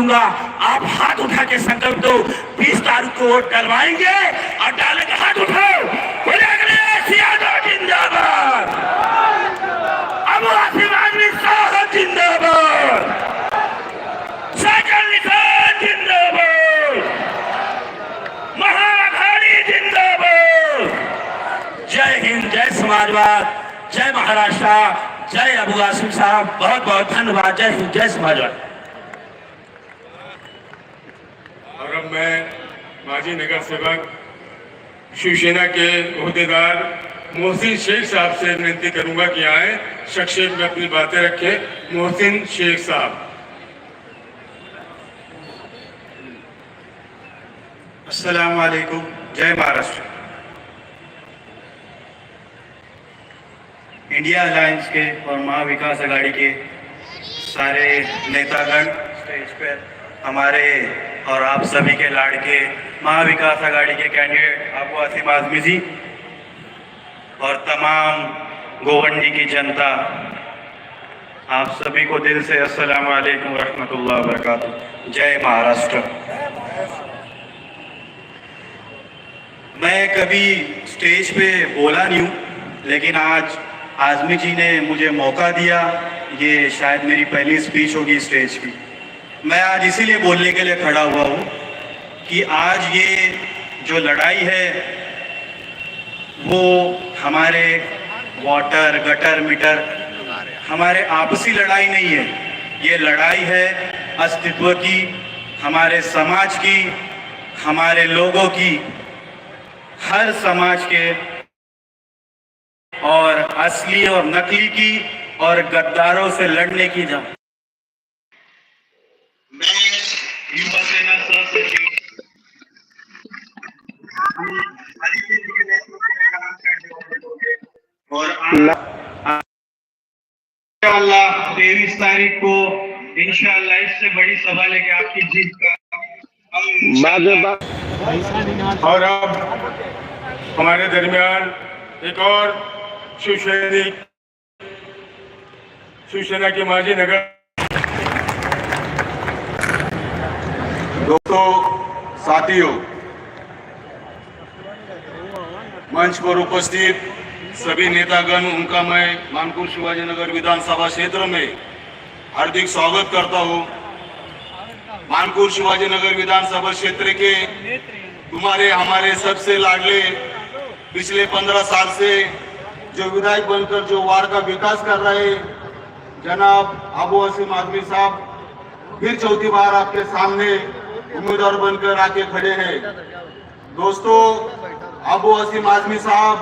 दूंगा। आप हाथ उठा के संकल्प दो, 20 तारीख को वोट डलवाएंगे और डालेंगे। हाथ उठाओ, बोले अखिलेश यादव जिंदाबाद, अबू आसिम आजमी साहब जिंदाबाद, साइकिल निशान जिंदाबाद, महाअघाड़ी जिंदाबाद। जय हिंद, जय समाजवाद, जय महाराष्ट्र, जय अबू आसिम साहब, बहुत बहुत धन्यवाद। जय हिंद, जय समाजवाद। और अब मैं माजी नगर सेवक शिवसेना के ओहदेदार मोहसिन शेख साहब से विनती करूंगा कि आए, संक्षेप में अपनी बातें रखें। मोहसिन शेख साहब। अस्सलाम वालेकुम, जय महाराष्ट्र। इंडिया अलायंस के और महाविकास आघाड़ी के सारे नेतागण स्टेज पर, हमारे और आप सभी के लाड़के महाविकास आघाड़ी के कैंडिडेट अबू आसिम आजमी जी और तमाम गोवंडी की जनता, आप सभी को दिल से अस्सलाम वालेकुम रहमतुल्लाह व बरकातुहू। जय महाराष्ट्र। मैं कभी स्टेज पे बोला नहीं हूँ, लेकिन आज आजमी जी ने मुझे मौका दिया। ये शायद मेरी पहली स्पीच होगी स्टेज की। मैं आज इसीलिए बोलने के लिए खड़ा हुआ हूँ कि आज ये जो लड़ाई है वो हमारे वाटर गटर मीटर, हमारे आपसी लड़ाई नहीं है। ये लड़ाई है अस्तित्व की, हमारे समाज की, हमारे लोगों की, हर समाज के, और असली और नकली की और गद्दारों से लड़ने की जंग। मैं युवा सेना सचिव और इंशाअल्लाह 23 तारीख को इंशाअल्लाह इससे बड़ी सभा लेके आपकी जीत का और अब हमारे दरमियान एक और शिवसेना के माजी नगर दोस्तों, साथियों, मंच पर उपस्थित सभी नेतागण, उनका मैं मानपुर शिवाजीनगर विधानसभा क्षेत्र में हार्दिक स्वागत करता हूं। मानपुर शिवाजीनगर विधानसभा क्षेत्र के तुम्हारे हमारे सबसे लाडले, पिछले 15 साल से जो विधायक बनकर जो वार्ड का विकास कर रहे जनाब अबू आसिम आजमी साहब फिर चौथी बार आपके सामने उम्मीदवार बनकर आके खड़े हैं। दोस्तों, अबू आसिम आजमी साहब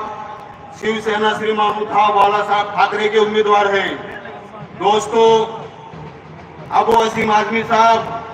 शिवसेना श्रीमान उद्धव बाला साहब ठाकरे के उम्मीदवार हैं। दोस्तों, अबू आसिम आजमी साहब